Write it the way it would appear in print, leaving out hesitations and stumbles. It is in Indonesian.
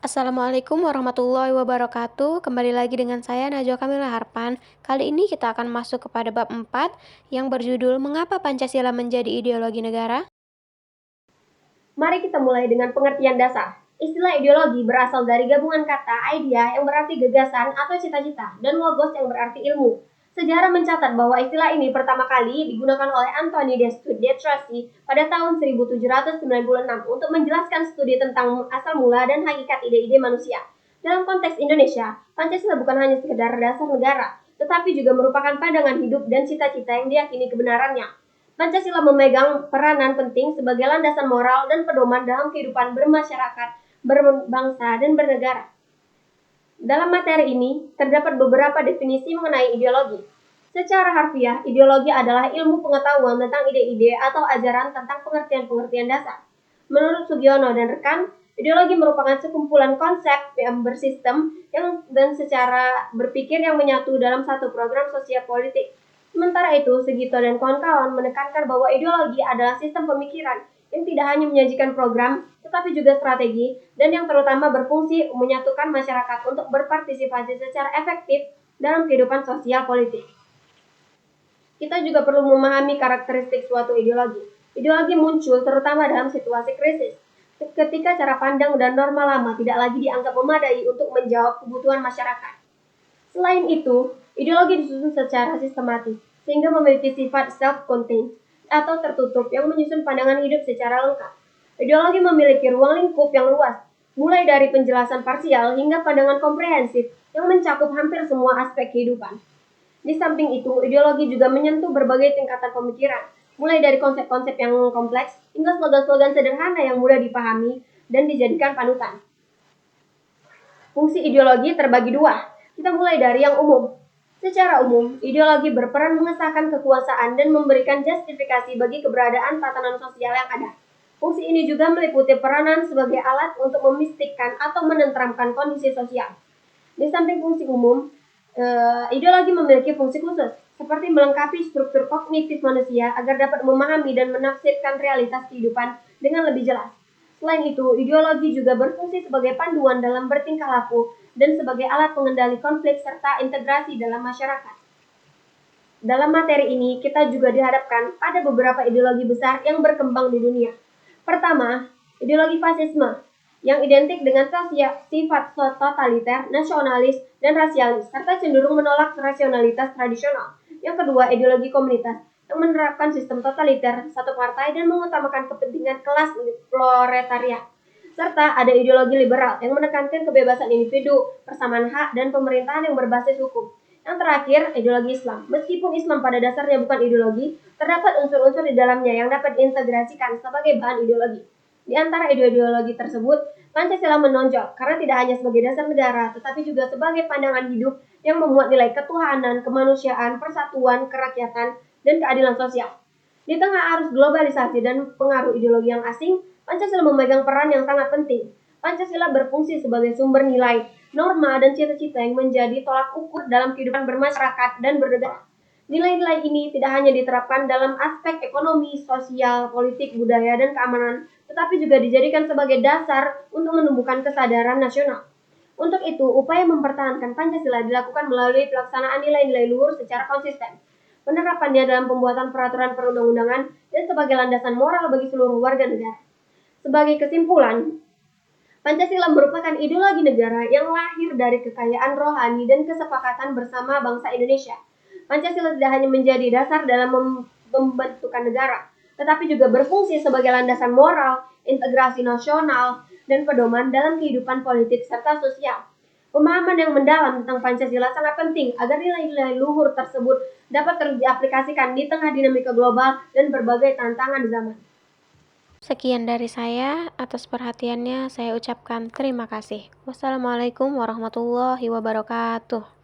Assalamualaikum warahmatullahi wabarakatuh. Kembali lagi dengan saya Najwa Kamila Harpan. Kali ini kita akan masuk kepada bab 4 yang berjudul Mengapa Pancasila Menjadi Ideologi Negara? Mari kita mulai dengan pengertian dasar. Istilah ideologi berasal dari gabungan kata idea yang berarti gagasan atau cita-cita dan logos yang berarti ilmu. Sejarah mencatat bahwa istilah ini pertama kali digunakan oleh Anthony de Tracy pada tahun 1796 untuk menjelaskan studi tentang asal mula dan hakikat ide-ide manusia. Dalam konteks Indonesia, Pancasila bukan hanya sekedar dasar negara, tetapi juga merupakan pandangan hidup dan cita-cita yang diyakini kebenarannya. Pancasila memegang peranan penting sebagai landasan moral dan pedoman dalam kehidupan bermasyarakat, berbangsa, dan bernegara. Dalam materi ini, terdapat beberapa definisi mengenai ideologi. Secara harfiah, ideologi adalah ilmu pengetahuan tentang ide-ide atau ajaran tentang pengertian-pengertian dasar. Menurut Sugiono dan rekan, ideologi merupakan sekumpulan konsep yang bersistem dan secara berpikir yang menyatu dalam satu program sosial politik. Sementara itu, Sugito dan kawan-kawan menekankan bahwa ideologi adalah sistem pemikiran yang tidak hanya menyajikan program, tetapi juga strategi, dan yang terutama berfungsi menyatukan masyarakat untuk berpartisipasi secara efektif dalam kehidupan sosial politik. Kita juga perlu memahami karakteristik suatu ideologi. Ideologi muncul terutama dalam situasi krisis, ketika cara pandang dan norma lama tidak lagi dianggap memadai untuk menjawab kebutuhan masyarakat. Selain itu, ideologi disusun secara sistematis, sehingga memiliki sifat self-contained atau tertutup yang menyusun pandangan hidup secara lengkap. Ideologi memiliki ruang lingkup yang luas, mulai dari penjelasan parsial hingga pandangan komprehensif yang mencakup hampir semua aspek kehidupan. Di samping itu, ideologi juga menyentuh berbagai tingkatan pemikiran, mulai dari konsep-konsep yang kompleks hingga slogan-slogan sederhana yang mudah dipahami dan dijadikan panutan. Fungsi ideologi terbagi dua. Kita mulai dari yang umum. Secara umum, ideologi berperan mengesahkan kekuasaan dan memberikan justifikasi bagi keberadaan tatanan sosial yang ada. Fungsi ini juga meliputi peranan sebagai alat untuk memistikkan atau menenteramkan kondisi sosial. Di samping fungsi umum, ideologi memiliki fungsi khusus, seperti melengkapi struktur kognitif manusia agar dapat memahami dan menafsirkan realitas kehidupan dengan lebih jelas. Selain itu, ideologi juga berfungsi sebagai panduan dalam bertingkah laku dan sebagai alat pengendali konflik serta integrasi dalam masyarakat. Dalam materi ini, kita juga dihadapkan pada beberapa ideologi besar yang berkembang di dunia. Pertama, ideologi fasisme, yang identik dengan sifat totaliter, nasionalis, dan rasialis, serta cenderung menolak rasionalitas tradisional. Yang kedua, ideologi komunitas, yang menerapkan sistem totaliter satu partai dan mengutamakan kepentingan kelas proletariat. Serta ada ideologi liberal yang menekankan kebebasan individu, persamaan hak, dan pemerintahan yang berbasis hukum. Yang terakhir, ideologi Islam. Meskipun Islam pada dasarnya bukan ideologi, terdapat unsur-unsur di dalamnya yang dapat diintegrasikan sebagai bahan ideologi. Di antara ideologi tersebut, Pancasila menonjol karena tidak hanya sebagai dasar negara, tetapi juga sebagai pandangan hidup yang memuat nilai ketuhanan, kemanusiaan, persatuan, kerakyatan, dan keadilan sosial. Di tengah arus globalisasi dan pengaruh ideologi yang asing, Pancasila memegang peran yang sangat penting. Pancasila berfungsi sebagai sumber nilai, norma, dan cita-cita yang menjadi tolak ukur dalam kehidupan bermasyarakat dan bernegara. Nilai-nilai ini tidak hanya diterapkan dalam aspek ekonomi, sosial, politik, budaya, dan keamanan, tetapi juga dijadikan sebagai dasar untuk menumbuhkan kesadaran nasional. Untuk itu, upaya mempertahankan Pancasila dilakukan melalui pelaksanaan nilai-nilai luhur secara konsisten, penerapannya dalam pembuatan peraturan perundang-undangan, dan sebagai landasan moral bagi seluruh warga negara. Sebagai kesimpulan, Pancasila merupakan ideologi negara yang lahir dari kekayaan rohani dan kesepakatan bersama bangsa Indonesia. Pancasila tidak hanya menjadi dasar dalam pembentukan negara, tetapi juga berfungsi sebagai landasan moral, integrasi nasional, dan pedoman dalam kehidupan politik serta sosial. Pemahaman yang mendalam tentang Pancasila sangat penting agar nilai-nilai luhur tersebut dapat diaplikasikan di tengah dinamika global dan berbagai tantangan zaman. Sekian dari saya, atas perhatiannya saya ucapkan terima kasih. Wassalamualaikum warahmatullahi wabarakatuh.